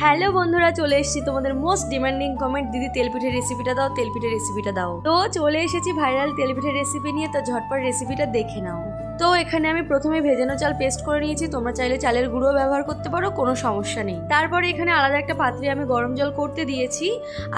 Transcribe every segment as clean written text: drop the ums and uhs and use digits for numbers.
Hello বন্ধুরা, চলে এসেছি তোমাদের মোস্ট ডিমান্ডিং কমেন্ট, দিদি তেলপিঠের রেসিপিটা দাও, তেলপিঠের রেসিপিটা দাও। তো চলে এসেছি ভাইরাল তেলপিঠের রেসিপি নিয়ে। তো ঝটপট রেসিপিটা দেখে নাও। তো এখানে আমি প্রথমে ভেজানো চাল পেস্ট করে নিয়েছি। তোমরা চাইলে চালের গুঁড়ো ব্যবহার করতে পারো, কোনো সমস্যা নেই। তারপরে এখানে আলাদা একটা পাত্রে আমি গরম জল করতে দিয়েছি।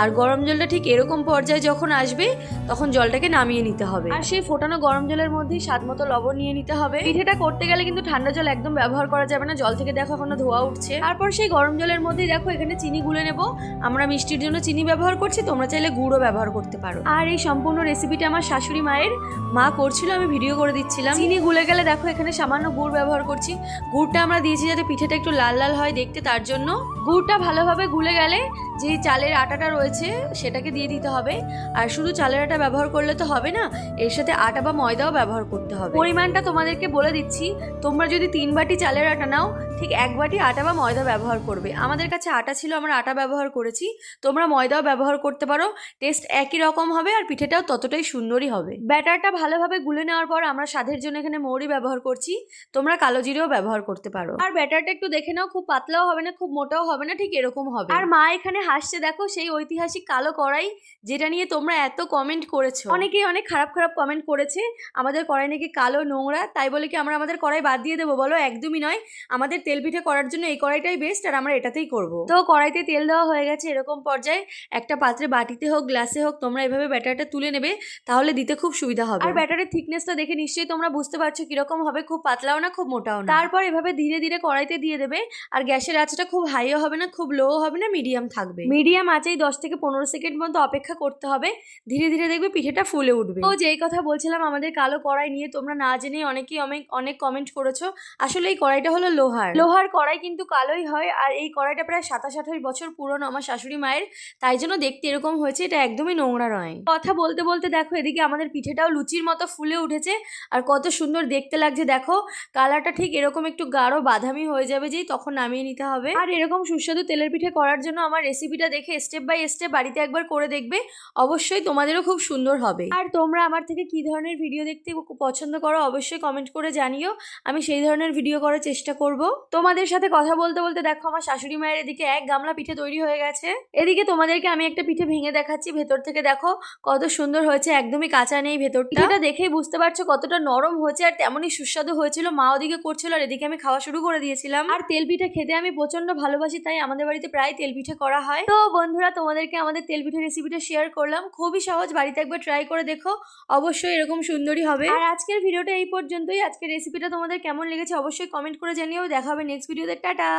আর গরম জলটা ঠিক এরকম পর্যায়ে যখন আসবে তখন জলটাকে নামিয়ে নিতে হবে। আর সেই ফোটানো গরম জলের মধ্যেই স্বাদ মতো লবণ নিয়ে নিতে হবে। পিঠেটা করতে গেলে কিন্তু ঠান্ডা জল একদম ব্যবহার করা যাবে না, জল থেকে দেখো এখনো ধোয়া উঠছে। তারপর সেই গরম জলের মধ্যেই দেখো এখানে চিনি গুলে নেব। আমরা মিষ্টির জন্য চিনি ব্যবহার করছি, তোমরা চাইলে গুড়ও ব্যবহার করতে পারো। আর এই সম্পূর্ণ রেসিপিটা আমার শাশুড়ি মায়ের মা করছিল, আমি ভিডিও করে দিচ্ছিলাম। চিনি গুলে গেলে দেখো এখানে সামান্য গুড় ব্যবহার করছি। গুড়টা আমরা দিয়েছি যাতে পিঠেটা একটু লাল লাল হয় দেখতে, তার জন্য। গুড়টা ভালোভাবে গুলে গেলে যে চালের আটাটা রয়েছে সেটাকে দিয়ে দিতে হবে। আর শুধু চালের আটা ব্যবহার করলে তো হবে না, এর সাথে আটা বা ময়দাও ব্যবহার করতে হবে। পরিমাণটা তোমাদেরকে বলে দিচ্ছি, তোমরা যদি 3 বাটি চালের আটা নাও, ঠিক 1 বাটি আটা বা ময়দা ব্যবহার করবে। আমাদের কাছে আটা ছিল, আমরা আটা ব্যবহার করেছি। তোমরা ময়দাও ব্যবহার করতে পারো, টেস্ট একই রকম হবে আর পিঠেটাও ততটাই সুন্দরই হবে। ব্যাটারটা ভালোভাবে গুলে নেওয়ার পর আমরা স্বাদের জন্য এখানে মৌরি ব্যবহার করছি, তোমরা কালো জিরেও ব্যবহার করতে পারো। আর ব্যাটারটা একটু দেখে নাও, খুব পাতলাও হবে না খুব মোটাও হবে না, ঠিক এরকম হবে। আর মা এখানে হাসছে দেখো, সেই ঐতিহাসিক কালো কড়াই যেটা নিয়ে তোমরা এত কমেন্ট করেছো। অনেকেই অনেক খারাপ খারাপ কমেন্ট করেছে, আমাদের কড়াই নাকি কালো নোংরা, তাই বলে কি আমরা আমাদের কড়াই বাদ দিয়ে দেবো? বলো, একদমই নয়। আমাদের তেল পিঠে করার জন্য এই কড়াইটাই বেস্ট, আর আমরা এটাতেই করব। তো কড়াইতে তেল দেওয়া হয়ে গেছে। এরকম পর্যায়ে একটা পাত্রে, বাটিতে হোক গ্লাসে হোক, তোমরা এভাবে ব্যাটারটা তুলে নেবে, তাহলে দিতে খুব সুবিধা হবে। আর ব্যাটারের থিকনেসটা দেখে নিশ্চয়ই তোমরা বুঝতে পারছো কিরকম হবে, খুব পাতলাও না খুব মোটাও না। তারপর এভাবে ধীরে ধীরে কড়াইতে দিয়ে দেবে। আর গ্যাসের আঁচটা খুব হাইও হবে না খুব লোও হবে না, মিডিয়াম থাকবে। মিডিয়াম আঁচেই 10 থেকে 15 সেকেন্ড মতো অপেক্ষা করতে হবে। ধীরে ধীরে দেখবে পিঠেটা ফুলে উঠবে। তো যেই কথা বলছিলাম আমাদের কালো কড়াই নিয়ে, তোমরা না জেনে অনেকেই অনেক কমেন্ট করেছো। আসলে এই কড়াইটা হলো লোহার কড়াই, কিন্তু কালোই হয়। আর এই কড়াইটা প্রায় 27-28 বছর পুরনো আমার শাশুড়ি মায়ের, তাই জন্য দেখতে এরকম হয়েছে। এটা একদমই নোংরা নয়। কথা বলতে বলতে দেখো এদিকে আমাদের পিঠেটাও লুচির মতো ফুলে উঠেছে, আর কত সুন্দর দেখতে লাগছে দেখো। কালারটা ঠিক এরকম একটু গাঢ় বাদামি হয়ে যাবে, যেই তখন নামিয়ে নিতে হবে। আর এরকম সুস্বাদু তেলের পিঠে করার জন্য আমার রেসিপিটা দেখে স্টেপ বাই স্টেপ বাড়িতে একবার করে দেখবে, অবশ্যই তোমাদেরও খুব সুন্দর হবে। আর তোমরা আমার থেকে কি ধরনের ভিডিও দেখতে পছন্দ করো অবশ্যই কমেন্ট করে জানিও, আমি সেই ধরনের ভিডিও করার চেষ্টা করব। তোমাদের সাথে কথা বলতে বলতে দেখো আমার শাশুড়ি মায়ের এদিকে 1 গামলা পিঠে তৈরি হয়ে গেছে। এদিকে তোমাদেরকে আমি একটা পিঠে ভেঙে দেখাচ্ছি, ভেতর থেকে দেখো কত সুন্দর হয়েছে, একদমই কাঁচা নেই ভেতরটা। এটা দেখেই বুঝতে পারছো কতটা নরম হয়েছে, আর তেমনই সুস্বাদু হয়েছিল। মা ওদিকে করছিল আর এদিকে আমি খাওয়া শুরু করে দিয়েছিলাম। আর তেল পিঠে খেতে আমি প্রচন্ড ভালোবাসি, তাই আমাদের বাড়িতে প্রায় তেল পিঠে করা হয়। তো বন্ধুরা, তোমাদেরকে আমাদের তেল পিঠে রেসিপিটা শেয়ার করলাম, খুবই সহজ, বাড়িতে একবার ট্রাই করে দেখো, অবশ্যই এরকম সুন্দরই হবে। আর আজকের ভিডিওটা এই পর্যন্তই। আজকের রেসিপিটা তোমাদের কেমন লেগেছে অবশ্যই কমেন্ট করে জানিও। দেখা হবে নেক্সট ভিডিওতে। টাটা।